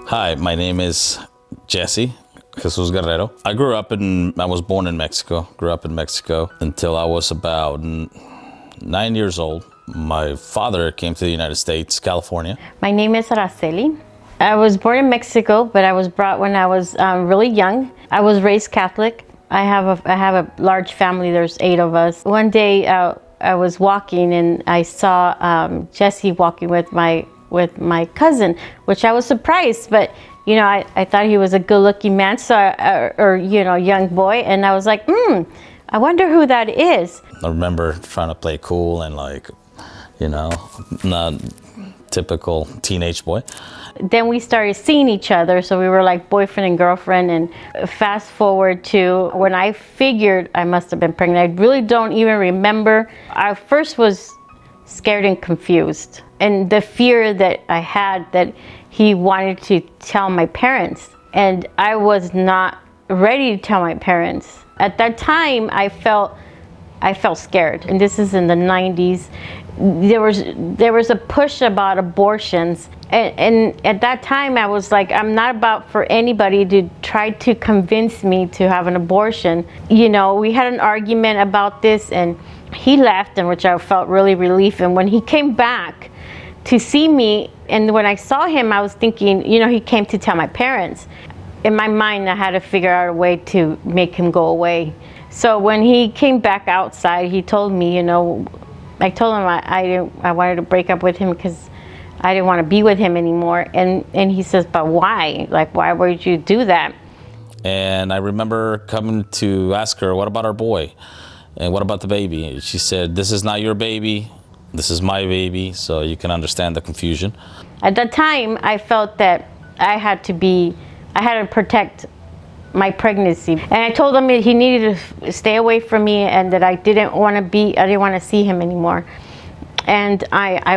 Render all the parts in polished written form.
Hi, my name is Jesse Jesus Guerrero. I was born in Mexico, grew up in Mexico until I was about 9 years old. My father came to the United States, California. My name is Araceli. I was born in Mexico, but I was brought when I was really young. I was raised Catholic. I have a large family. There's 8 of us. One day I was walking and I saw Jesse walking with my cousin, which I was surprised, but you know, I thought he was a good-looking man, young boy, and I was like, I wonder who that is. I remember trying to play cool and not typical teenage boy. Then we started seeing each other, so we were like boyfriend and girlfriend. And fast forward to when I figured I must have been pregnant. I really don't even remember. I first was scared and confused, and the fear that I had that he wanted to tell my parents, and I was not ready to tell my parents. At that time, I felt scared, and this is in the 90s. There was a push about abortions, and at that time I was like, I'm not about for anybody to try to convince me to have an abortion. You know, we had an argument about this, and he left, in which I felt really relief. And when he came back to see me, and when I saw him, I was thinking, you know, he came to tell my parents. In my mind, I had to figure out a way to make him go away. So when he came back outside, he told me, you know, I told him I wanted to break up with him because I didn't want to be with him anymore. And he says, but why? Like, why would you do that? And I remember coming to ask her, what about our boy? And what about the baby? She said, this is not your baby. This is my baby. So you can understand the confusion. At that time, I felt that I had to protect my pregnancy. And I told him that he needed to stay away from me and that I didn't want to see him anymore. And I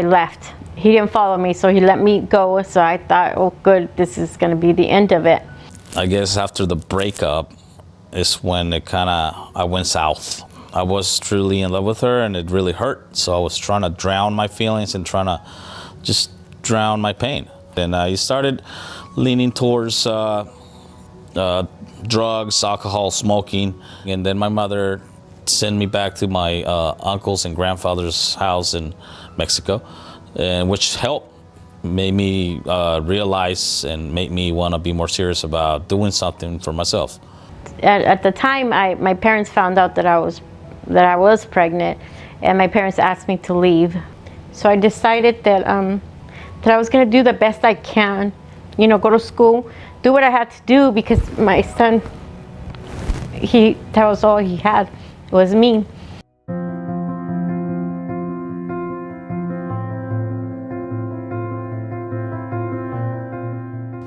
left. He didn't follow me, so he let me go. So I thought, oh good, this is going to be the end of it. I guess after the breakup is when I went south. I was truly in love with her, and it really hurt. So I was trying to drown my feelings and trying to just drown my pain. And I started leaning towards drugs, alcohol, smoking. And then my mother sent me back to my uncle's and grandfather's house in Mexico, and which helped, made me realize and made me want to be more serious about doing something for myself. At the time, my parents found out that I was pregnant, and my parents asked me to leave. So I decided that I was going to do the best I can, you know, go to school, do what I had to do, because my son, that was all he had, was me.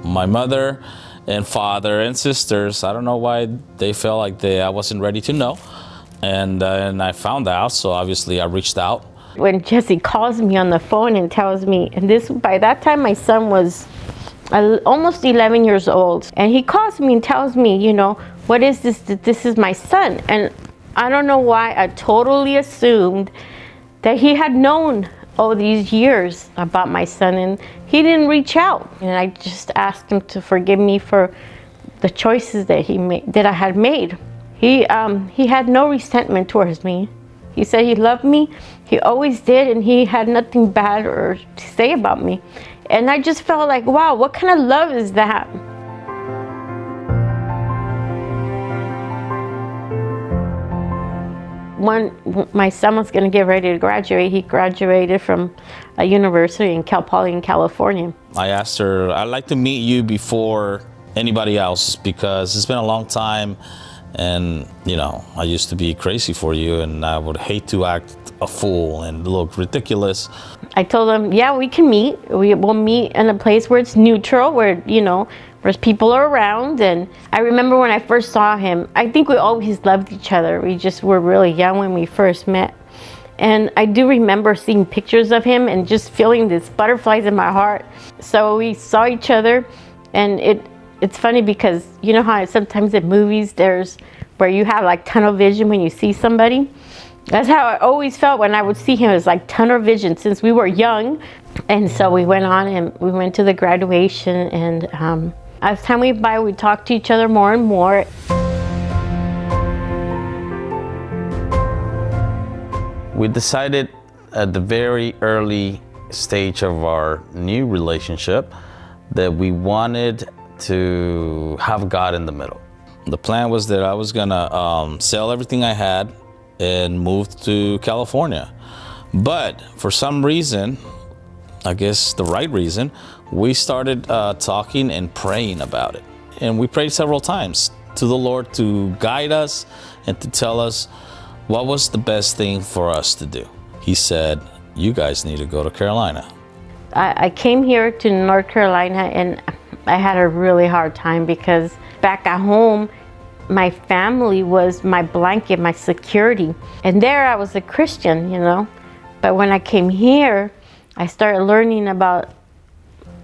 My mother and father and sisters, I don't know why they felt like I wasn't ready to know. And I found out, so obviously I reached out. When Jesse calls me on the phone and tells me, and by that time my son was almost 11 years old, and he calls me and tells me, you know, what is this? This is my son. And I don't know why I totally assumed that he had known all these years about my son, and he didn't reach out. And I just asked him to forgive me for the choices that I had made. He had no resentment towards me. He said he loved me. He always did, and he had nothing bad or to say about me. And I just felt like, wow, what kind of love is that? When my son was going to get ready to graduate, he graduated from a university in Cal Poly in California. I asked her, I'd like to meet you before anybody else because it's been a long time, and you know, I used to be crazy for you, and I would hate to act a fool and look ridiculous. I told him, yeah, we can meet. We'll meet in a place where it's neutral, where, you know, where people are around. And I remember when I first saw him, I think we always loved each other. We just were really young when we first met. And I do remember seeing pictures of him and just feeling these butterflies in my heart. So we saw each other, and it's funny because you know how sometimes in movies there's where you have like tunnel vision when you see somebody. That's how I always felt when I would see him. It was like tunnel vision since we were young. And so we went on and we went to the graduation, and as time went by, we talked to each other more and more. We decided at the very early stage of our new relationship that we wanted to have God in the middle. The plan was that I was gonna sell everything I had and move to California. But for some reason, I guess the right reason, we started talking and praying about it. And we prayed several times to the Lord to guide us and to tell us what was the best thing for us to do. He said, you guys need to go to Carolina. I came here to North Carolina, and I had a really hard time because back at home, my family was my blanket, my security. And there I was a Christian, you know. But when I came here, I started learning about,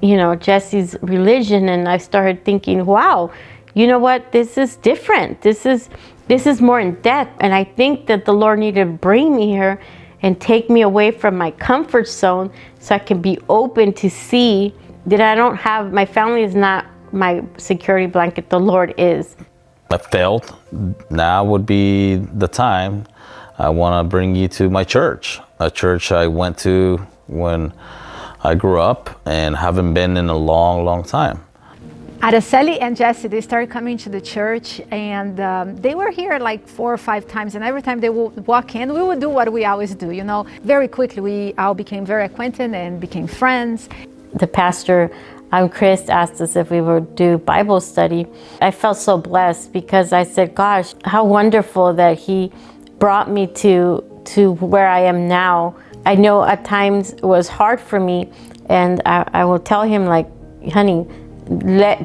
you know, Jesse's religion, and I started thinking, wow, you know what, this is different. This is more in depth. And I think that the Lord needed to bring me here and take me away from my comfort zone so I can be open to see that I don't have, my family is not my security blanket, the Lord is. I felt now would be the time. I want to bring you to my church, a church I went to when I grew up and haven't been in a long, long time. Araceli and Jesse, they started coming to the church, and they were here like 4 or 5 times, and every time they would walk in, we would do what we always do, you know. Very quickly, we all became very acquainted and became friends. The pastor, Chris, asked us if we would do Bible study. I felt so blessed because I said, gosh, how wonderful that he brought me to where I am now. I know at times it was hard for me, and I will tell him, like, honey,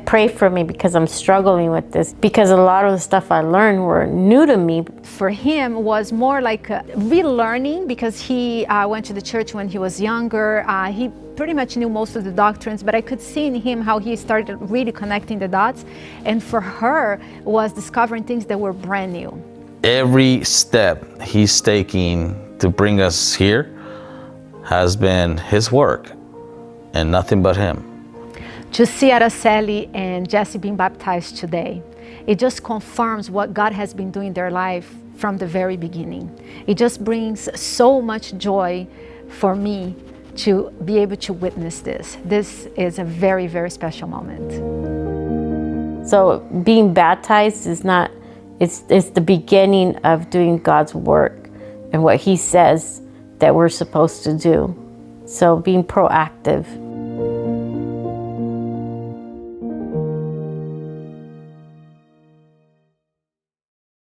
pray for me because I'm struggling with this, because a lot of the stuff I learned were new to me. For him was more like relearning, because he went to the church when he was younger. He pretty much knew most of the doctrines, but I could see in him how he started really connecting the dots. And for her was discovering things that were brand new. Every step he's taking to bring us here has been his work and nothing but him. To see Araceli and Jesse being baptized today, it just confirms what God has been doing in their life from the very beginning. It just brings so much joy for me to be able to witness this. This is a very, very special moment. So being baptized is not, it's the beginning of doing God's work and what he says that we're supposed to do. So being proactive